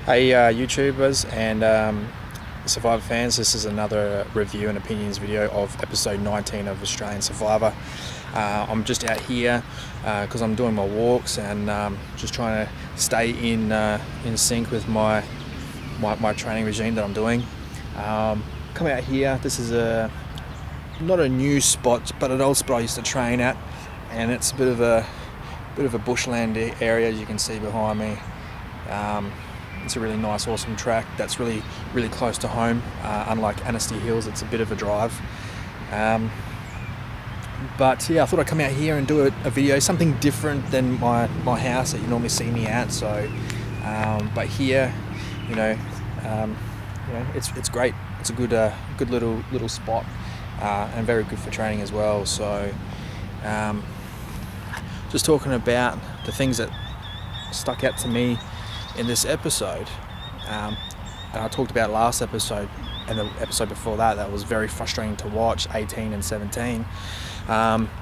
Hey YouTubers and Survivor fans, this is another review and opinions video of episode 19 of Australian Survivor. I'm just out here because I'm doing my walks and just trying to stay in sync with my training regime that I'm doing. Come out here, this is not a new spot but an old spot I used to train at, and it's a bit of a bushland area, as you can see behind me. It's a really nice, awesome track that's really close to home. Unlike Anstey Hills, it's a bit of a drive. But yeah, I thought I'd come out here and do a video, something different than my house that you normally see me at. So, but here, it's great. It's a good little spot, and very good for training as well. So, just talking about the things that stuck out to me in this episode, and I talked about last episode and the episode before that was very frustrating to watch, 18 and 17.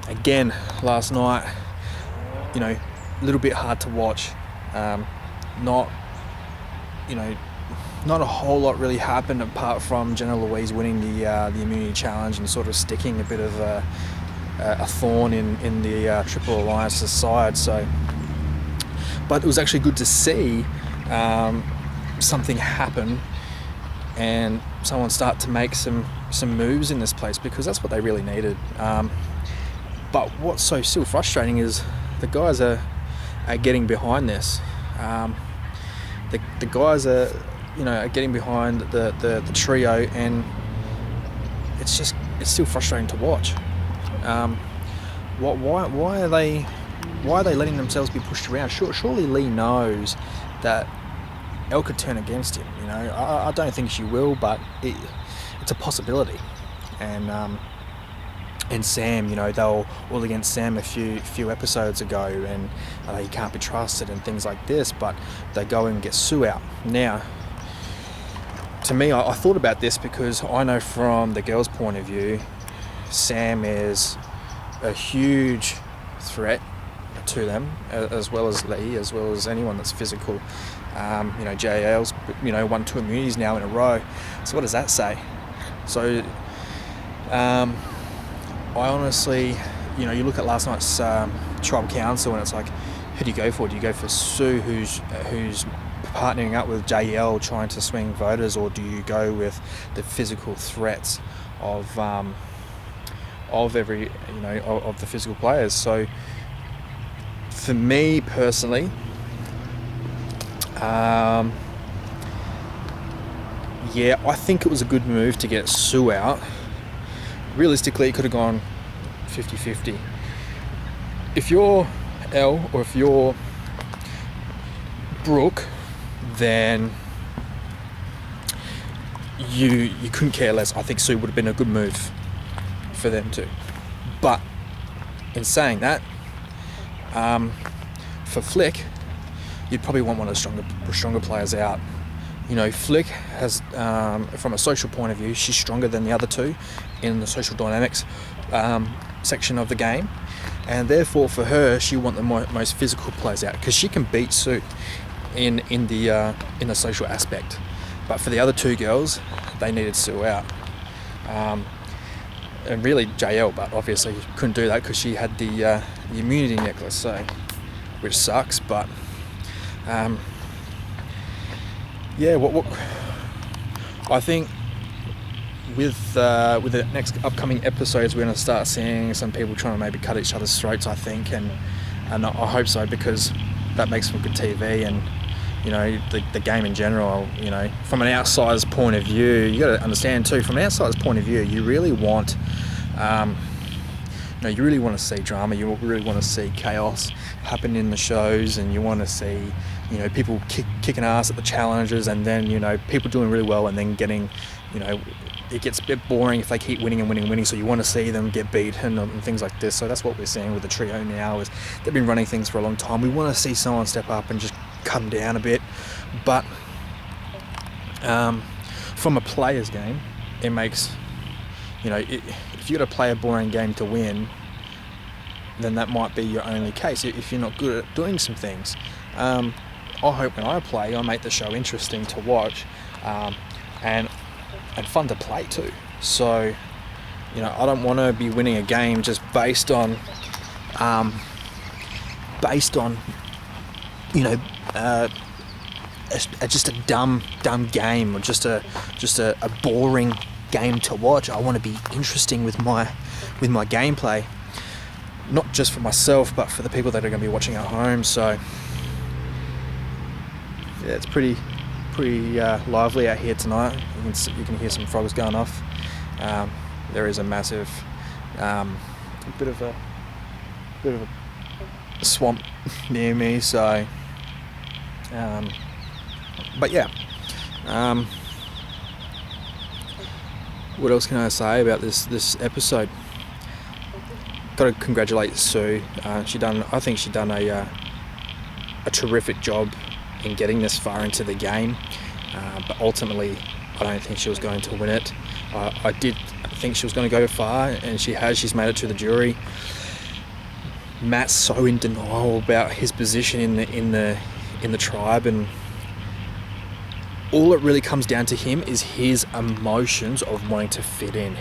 Again, last night, a little bit hard to watch. Not a whole lot really happened apart from Jenna Louise winning the immunity challenge and sort of sticking a bit of a thorn in the Triple Alliance's side. So, but it was actually good to see something happen and someone start to make some moves in this place, because that's what they really needed. But what's still frustrating is the guys are getting behind this. The guys are getting behind the trio, and it's still frustrating to watch. Why are they letting themselves be pushed around? Surely Lee knows that Elle could turn against him. I don't think she will, but it's a possibility. And Sam, they were all against Sam a few episodes ago, and he can't be trusted and things like this. But they go and get Sue out. Now, to me, I thought about this because I know from the girls' point of view, Sam is a huge threat to them, as well as Lee, as well as anyone that's physical. JL's won 2 immunities now in a row. So what does that say? So I honestly, you look at last night's tribal council, and it's like, who do you go for? Do you go for Sue, who's partnering up with JL trying to swing voters, or do you go with the physical threats of every of the physical players? So for me personally, I think it was a good move to get Sue out. Realistically, it could have gone 50-50. If you're Elle or if you're Brooke, then you couldn't care less. I think Sue would have been a good move for them too. But in saying that, for Flick, you'd probably want one of the stronger players out. Flick has, from a social point of view, she's stronger than the other two in the social dynamics section of the game, and therefore for her, she want the most physical players out, because she can beat Sue in the social aspect. But for the other two girls, they needed Sue out, and really JL, but obviously couldn't do that because she had the immunity necklace, so which sucks. But what I think with the next upcoming episodes, we're going to start seeing some people trying to maybe cut each other's throats, I think, and I hope so, because that makes for good TV, and the game in general. From an outsider's point of view, you got to understand too, from an outsider's point of view, you really want to see drama, you really want to see chaos happen in the shows, and you want to see people kicking ass at the challenges, and then people doing really well, and then getting it gets a bit boring if they keep winning, so you want to see them get beaten and things like this. So that's what we're seeing with the trio now, is they've been running things for a long time. We want to see someone step up and just come down a bit. But from a player's game, it makes if you've got to play a boring game to win, then that might be your only case if you're not good at doing some things. I hope when I play, I make the show interesting to watch, and fun to play too. So, I don't want to be winning a game just based on, just a dumb game, or just a boring game to watch. I want to be interesting with my gameplay, not just for myself, but for the people that are going to be watching at home. So yeah, it's pretty lively out here tonight. You can hear some frogs going off. There is a massive bit of a swamp near me. So, but yeah. What else can I say about this episode? Got to congratulate Sue. I think she done a terrific job in getting this far into the game, but ultimately I don't think she was going to win it. I did think she was going to go far, and she has. She's made it to the jury. Matt's so in denial about his position in the tribe, and all it really comes down to him is his emotions of wanting to fit in.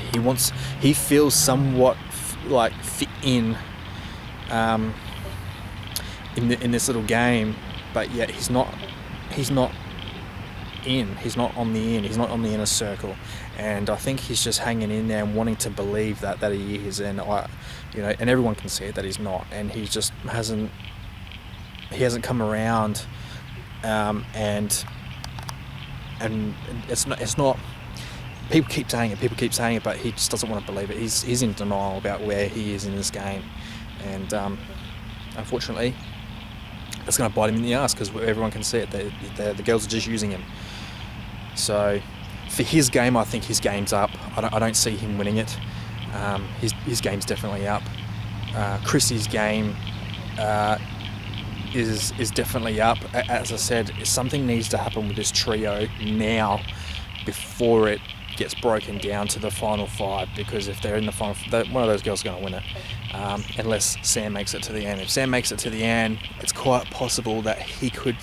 He feels somewhat like fit in this little game, but yet he's not on the inner circle, and I think he's just hanging in there and wanting to believe that he is, and and everyone can see it that he's not, and he just hasn't come around, and it's not. People keep saying it, but he just doesn't want to believe it. He's in denial about where he is in this game, and unfortunately, it's going to bite him in the ass because everyone can see it. The girls are just using him. So, for his game, I think his game's up. I don't see him winning it. His game's definitely up. Chrissy's game is definitely up. As I said, something needs to happen with this trio now before it gets broken down to the final five, because if they're in the final, one of those girls is going to win it, unless Sam makes it to the end. If Sam makes it to the end, it's quite possible that he could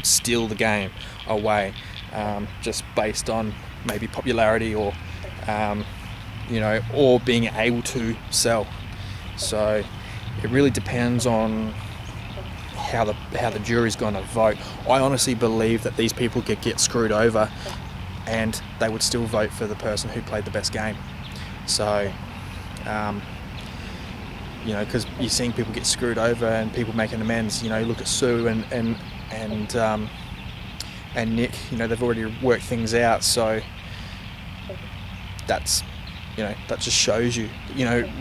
steal the game away, just based on maybe popularity or or being able to sell. So it really depends on how the jury's going to vote. I honestly believe that these people get screwed over, and they would still vote for the person who played the best game. So, because you're seeing people get screwed over and people making amends. Look at Sue and Nick. They've already worked things out. So that just shows you.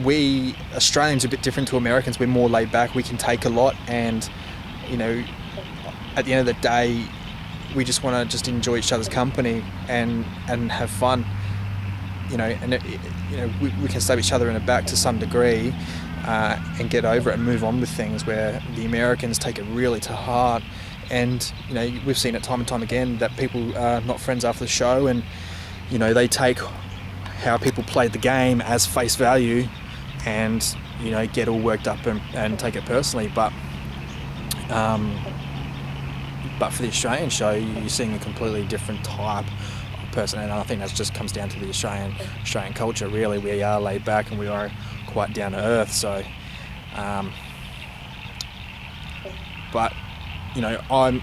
We Australians are a bit different to Americans. We're more laid back. We can take a lot, and at the end of the day, we just want to just enjoy each other's company and have fun, we can stab each other in the back to some degree, and get over it and move on with things, where the Americans take it really to heart. And we've seen it time and time again that people are not friends after the show, and they take how people played the game as face value, and get all worked up and take it personally. But for the Australian show, you're seeing a completely different type of person, and I think that just comes down to the Australian culture. Really, we are laid back and we are quite down to earth. So, but I'm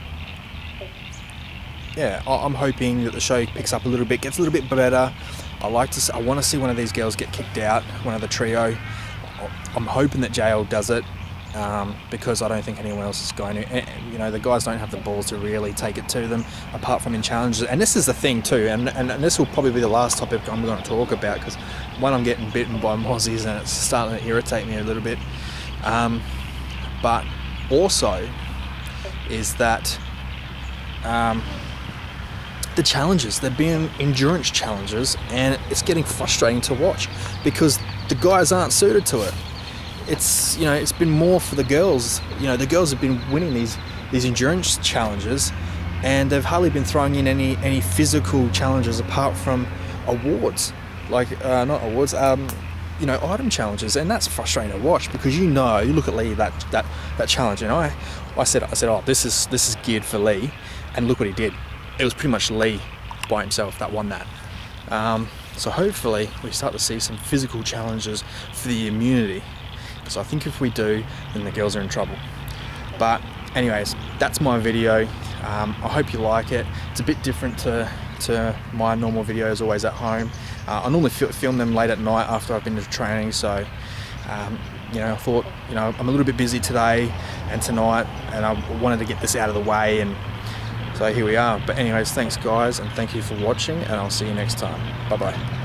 hoping that the show picks up a little bit, gets a little bit better. I want to see one of these girls get kicked out, one of the trio. I'm hoping that JL does it. Because I don't think anyone else is going to. The guys don't have the balls to really take it to them, apart from in challenges. And this is the thing too, and this will probably be the last topic I'm going to talk about, because one, I'm getting bitten by mozzies and it's starting to irritate me a little bit. But also is that the challenges, they're being endurance challenges, and it's getting frustrating to watch because the guys aren't suited to it. It's it's been more for the girls. The girls have been winning these endurance challenges, and they've hardly been throwing in any physical challenges apart from awards, not awards, you know, item challenges, and that's frustrating to watch because you look at Lee that challenge, and I said, oh, this is geared for Lee, and look what he did. It was pretty much Lee by himself that won that. So hopefully we start to see some physical challenges for the immunity, because I think if we do, then the girls are in trouble. But anyways, that's my video. I hope you like it. It's a bit different to my normal videos always at home. I normally film them late at night after I've been to training, so you know, I thought, you know, I'm a little bit busy today and tonight, and I wanted to get this out of the way, and so here we are. But anyways, thanks guys, and thank you for watching, and I'll see you next time. Bye bye.